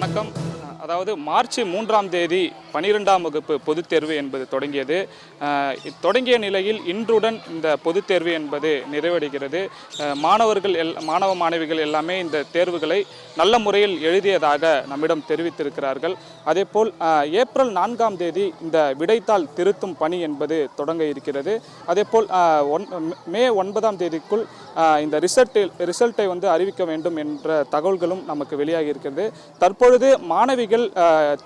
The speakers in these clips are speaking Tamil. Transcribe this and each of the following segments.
வணக்கம். அதாவது மார்ச் 3ஆம் தேதி 12ஆம் வகுப்பு பொதுத் தேர்வு என்பது தொடங்கியது. தொடங்கிய நிலையில் இன்றுடன் இந்த பொதுத் தேர்வு என்பது நிறைவடைகிறது. மாணவ மாணவிகள் எல்லாமே இந்த தேர்வுகளை நல்ல முறையில் எழுதியதாக நம்மிடம் தெரிவித்திருக்கிறார்கள். அதேபோல் ஏப்ரல் 4ஆம் தேதி இந்த விடைத்தாள் திருத்தும் பணி என்பது தொடங்க இருக்கிறது. அதேபோல் மே 9ஆம் தேதிக்குள் இந்த ரிசல்ட்டை அறிவிக்க வேண்டும் என்ற தகவல்களும் நமக்கு வெளியாகி இருக்கிறது. தற்பொழுது மாணவிகள்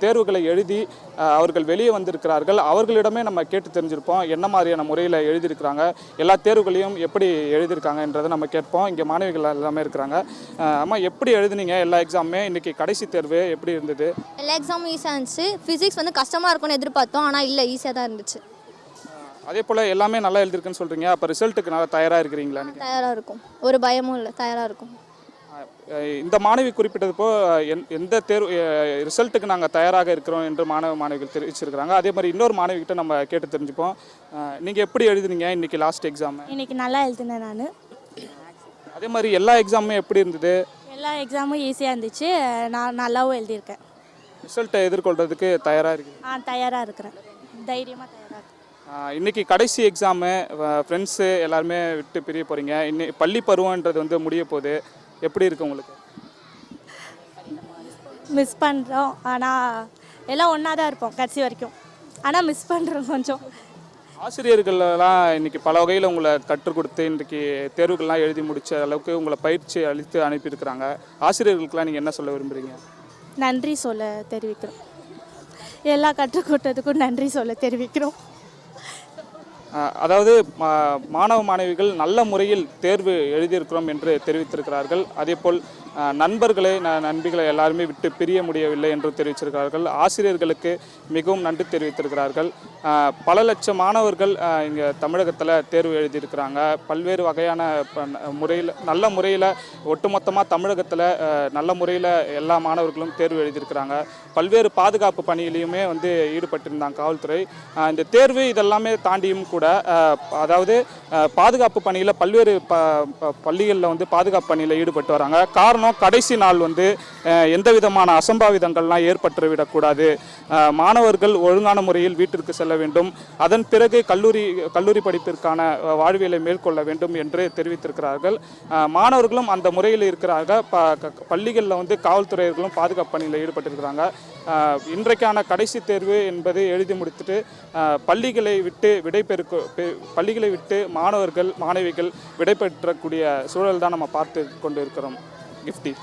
தேர்வுகளை எழுதி அவர்கள் வெளியே வந்திருக்கிறார்கள். அவர்களிடமே நம்ம கேட்டு தெரிஞ்சிருப்போம் என்ன மாதிரியான முறையில் எழுதியிருக்கிறாங்க, எல்லா தேர்வுகளையும் எப்படி எழுதியிருக்காங்க என்றதை நம்ம கேட்போம். இங்கே மாணவிகள் எல்லாமே இருக்கிறாங்க. அம்மா, எப்படி எழுதுனீங்க எல்லா எக்ஸாமுமே? இன்னைக்கு கடைசி தேர்வு எப்படி இருந்தது? எல்லா எக்ஸாமும் ஈஸியாக இருந்துச்சு. ஃபிசிக்ஸ் கஷ்டமாக இருக்கும்னு எதிர்பார்த்தோம், ஆனால் இல்லை, ஈஸியாக தான் இருந்துச்சு. அதே போல் எல்லாமே நல்லா எழுதிருக்குன்னு சொல்கிறீங்க. அப்போ ரிசல்ட்டுக்கு நல்லா தயாராக இருக்கிறீங்களா? தயாராக இருக்கும், ஒரு பயமும் இல்லை, தயாராக இருக்கும். இந்த மாணவி குறிப்பிட்டது போ எந்த தேர்வு ரிசல்ட்டுக்கு நாங்கள் தயாராக இருக்கிறோம் என்று மாணவிகள் தெரிவிச்சிருக்கிறாங்க. அதே மாதிரி இன்னொரு மாணவிகிட்ட நம்ம கேட்டு தெரிஞ்சுப்போம். நீங்கள் எப்படி எழுதுனீங்க இன்னைக்கு லாஸ்ட் எக்ஸாம்? இன்னைக்கு நல்லா எழுதினேன் நான். அதே மாதிரி எல்லா எக்ஸாமுமே எப்படி இருந்தது? எல்லா எக்ஸாமும் ஈஸியாக இருந்துச்சு. நான் நல்லாவும் எழுதியிருக்கேன். ரிசல்ட்டை எதிர்கொள்கிறதுக்கு தயாராக இருக்கு? தயாராக இருக்கிறேன், தைரியமாக தயாராக இருக்கேன். இன்றைக்கி கடைசி எக்ஸாமு, ஃப்ரெண்ட்ஸு எல்லாருமே விட்டு பிரிய போகிறீங்க. பள்ளி பருவன்றது முடிய போகுது. எப்படி இருக்குது உங்களுக்கு? மிஸ் பண்ணுறோம், ஆனால் எல்லாம் ஒன்றா தான் இருப்போம் கடைசி வரைக்கும். ஆனால் மிஸ் பண்ணுறோம் கொஞ்சம். ஆசிரியர்கள்லாம் இன்றைக்கி பல வகையில் உங்களை கற்றுக் கொடுத்து இன்றைக்கி தேர்வுகள்லாம் எழுதி முடித்த அளவுக்கு உங்களை பயிற்சி அளித்து அனுப்பியிருக்கிறாங்க. ஆசிரியர்களுக்கெல்லாம் நீங்கள் என்ன சொல்ல விரும்புகிறீங்க? நன்றி சொல்ல தெரிவிக்கிறோம். எல்லா கற்றுக் கொடுத்ததுக்கும் நன்றி சொல்ல தெரிவிக்கிறோம். அதாவது மாணவ மாணவிகள் நல்ல முறையில் தேர்வு எழுதியிருக்கிறோம் என்று தெரிவித்திருக்கிறார்கள். அதேபோல் நண்பிகளை எல்லாருமே விட்டு பிரிய முடியவில்லை என்று தெரிவித்திருக்கிறார்கள். ஆசிரியர்களுக்கு மிகவும் நன்றி தெரிவித்திருக்கிறார்கள். பல லட்சம் மாணவர்கள் இங்கே தமிழகத்தில் தேர்வு எழுதியிருக்கிறாங்க. பல்வேறு வகையான முறையில் நல்ல முறையில் ஒட்டுமொத்தமாக தமிழகத்தில் நல்ல முறையில் எல்லா மாணவர்களும் தேர்வு எழுதியிருக்கிறாங்க. பல்வேறு பாதுகாப்பு பணியிலையுமே ஈடுபட்டிருந்தாங்க காவல்துறை. இந்த தேர்வு இதெல்லாமே தாண்டியும் கூட அதாவது பாதுகாப்பு பணியில் பல்வேறு பள்ளிகளில் பாதுகாப்பு பணியில் ஈடுபட்டு வராங்க. காரணம், கடைசி நாள் எந்த விதமான அசம்பாவிதங்கள்லாம் ஏற்பட்டுவிடக்கூடாது. மாணவர்கள் ஒழுங்கான முறையில் வீட்டிற்கு செல்ல வேண்டும். அதன் பிறகு கல்லூரி படிப்பிற்கான வாழ்வியலை மேற்கொள்ள வேண்டும் என்று தெரிவித்திருக்கிறார்கள். மாணவர்களும் அந்த முறையில் இருக்கிறார்கள். பள்ளிகளில் காவல்துறையர்களும் பாதுகாப்பு பணியில் ஈடுபட்டிருக்கிறாங்க. இன்றைக்கான கடைசி தேர்வு என்பது எழுதி முடித்துட்டு பள்ளிகளை விட்டு மாணவர்கள் மாணவிகள் விடைபெற்றக்கூடிய சூழல் தான் நம்ம பார்த்து கொண்டு இருக்கிறோம். கிஃப்டி.